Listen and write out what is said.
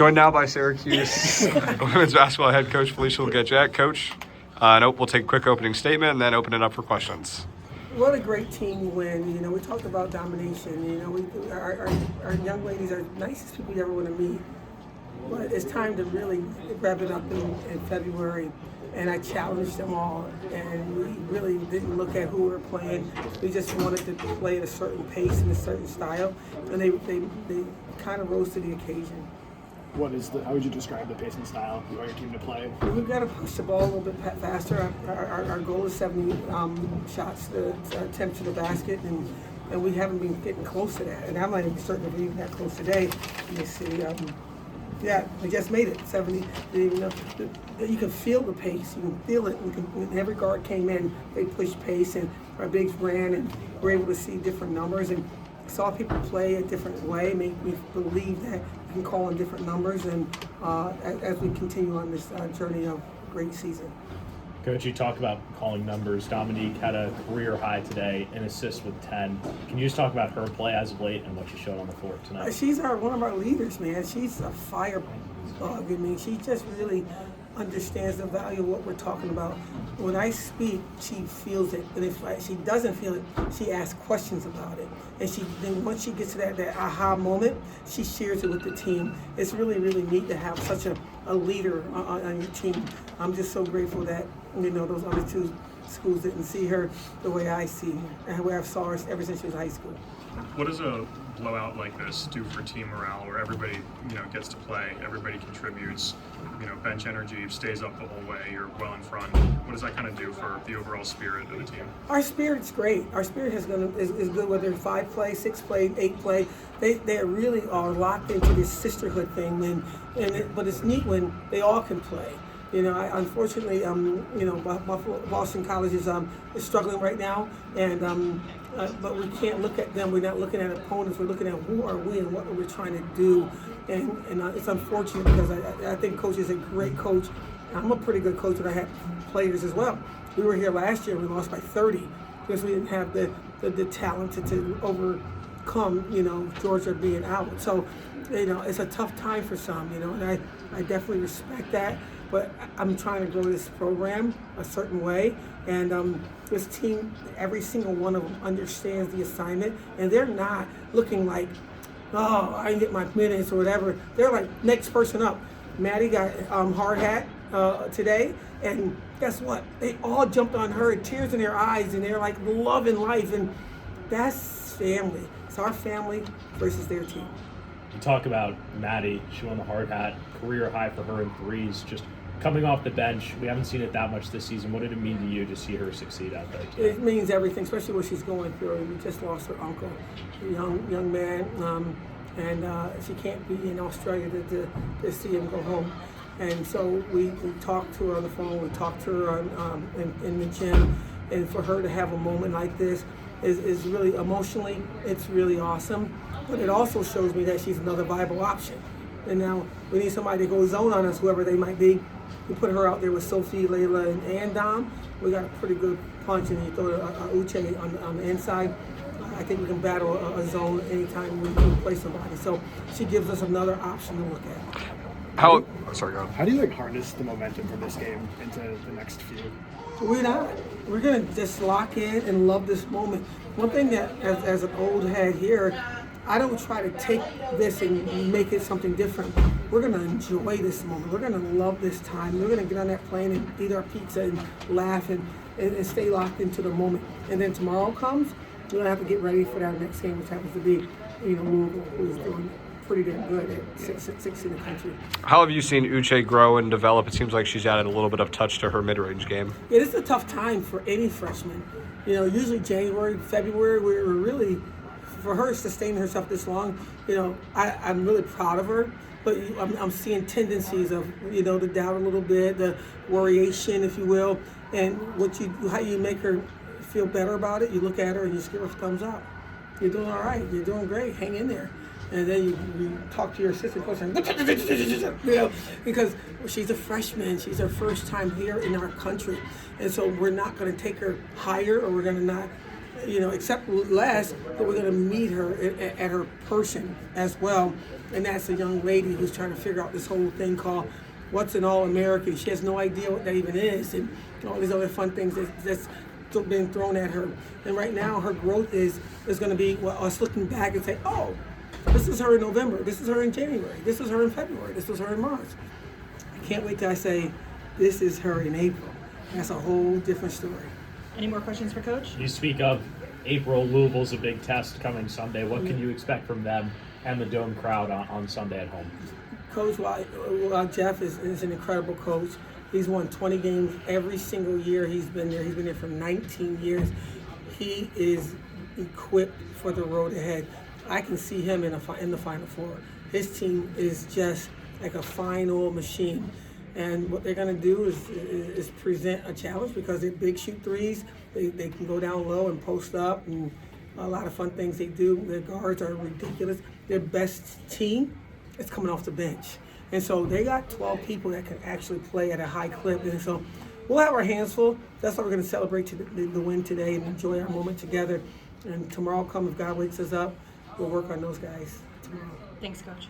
Joined now by Syracuse women's basketball head coach Felicia Legette. Coach, we'll take a quick opening statement and then open it up for questions. What a great team win. We talked about domination. Our young ladies are the nicest people you ever want to meet. But it's time to really wrap it up in February. And I challenged them all. And we really didn't look at who we were playing. We just wanted to play at a certain pace and a certain style. And they kind of rose to the occasion. How would you describe the pace and style you want your team to play? We've got to push the ball a little bit faster. Our goal is 70 shots, attempts to the basket, and we haven't been getting close to that. And I'm not even certain if we're even that close today. You see, we just made it 70. You can feel the pace. You can feel it. When every guard came in, they pushed pace, and our bigs ran, and we're able to see different numbers. And saw people play a different way, made me believe that we can call on different numbers, and as we continue on this journey of great season. Coach, you talk about calling numbers. Dominique had a career high today, an assist with 10. Can you just talk about her play as of late and what she showed on the floor tonight? She's one of our leaders, man. She's a firebug. She just really understands the value of what we're talking about. When I speak, she feels it, and if she doesn't feel it, she asks questions about it. And then once she gets to that aha moment, she shares it with the team. It's really, really neat to have such a leader on your team. I'm just so grateful that those other two schools didn't see her the way I see her, and the way I've saw her ever since she was in high school. What does a blowout like this do for team morale, where everybody gets to play, everybody contributes, bench energy stays up the whole way, you're well in front? What does that kind of do for the overall spirit of the team? Our spirit's great. Our spirit is good whether it's 5 play, 6 play, 8 play. They really are locked into this sisterhood thing, but it's neat when they all can play. Unfortunately, Boston College is struggling right now, and but we can't look at them. We're not looking at opponents. We're looking at who are we and what we're trying to do. And it's unfortunate because I think Coach is a great coach. I'm a pretty good coach, and I have players as well. We were here last year. We lost by 30 because we didn't have the talent to overcome, Georgia being out. So, it's a tough time for some, and I definitely respect that. But I'm trying to grow this program a certain way, and this team, every single one of them understands the assignment, and they're not looking like, oh, I didn't get my minutes or whatever. They're like, next person up. Maddie got hard hat today, and guess what? They all jumped on her, tears in their eyes, and they're like loving life, and that's family. It's our family versus their team. You talk about Maddie. She won the hard hat, career high for her in threes. Just coming off the bench, we haven't seen it that much this season. What did it mean to you to see her succeed out there today? It means everything, especially what she's going through. We just lost her uncle, a young man, and she can't be in Australia to see him go home. And so we talked to her on the phone, we talked to her in the gym, and for her to have a moment like this is really emotionally, it's really awesome. But it also shows me that she's another viable option. And now we need somebody to go zone on us, whoever they might be. We put her out there with Sophie, Layla, and Dom. We got a pretty good punch, and you throw a Uche on the inside. I think we can battle a zone anytime we play somebody. So she gives us another option to look at. How do you harness the momentum from this game into the next few? We're not. We're going to just lock in and love this moment. One thing that, as an old head here, I don't try to take this and make it something different. We're going to enjoy this moment. We're going to love this time. We're going to get on that plane and eat our pizza and laugh and stay locked into the moment. And then tomorrow comes, we're going to have to get ready for that next game, which happens to be, Louisville, who's doing pretty damn good at 6 in the country. How have you seen Uche grow and develop? It seems like she's added a little bit of touch to her mid-range game. Yeah, this is a tough time for any freshman. Usually January, February, we're really, for her sustaining herself this long, I'm really proud of her. But I'm seeing tendencies of, the doubt a little bit, the worryation, if you will, and how you make her feel better about it. You look at her and you just give her a thumbs up. You're doing all right. You're doing great. Hang in there. And then you talk to your assistant coach and, because she's a freshman. She's her first time here in our country. And so we're not going to take her higher, or we're going to not accept less, but we're going to meet her at her person as well. And that's a young lady who's trying to figure out this whole thing called what's an All-American. She has no idea what that even is, and all these other fun things that's been thrown at her. And right now, her growth is going to be us looking back and say, oh, this is her in November, this is her in January, this is her in February, this was her in March. I can't wait till I say, this is her in April. That's a whole different story. Any more questions for Coach? You speak of April. Louisville's a big test coming Sunday. What can you expect from them and the Dome crowd on Sunday at home? Coach, Jeff is an incredible coach. He's won 20 games every single year he's been there. He's been there for 19 years. He is equipped for the road ahead. I can see him in the Final Four. His team is just like a fine old machine. And what they're going to do is present a challenge because they're big shoot threes. They can go down low and post up, and a lot of fun things they do. Their guards are ridiculous. Their best team is coming off the bench. And so they got 12 people that can actually play at a high clip. And so we'll have our hands full. That's why we're going to celebrate the win today and enjoy our moment together. And tomorrow, if God wakes us up, we'll work on those guys tomorrow. Thanks, Coach.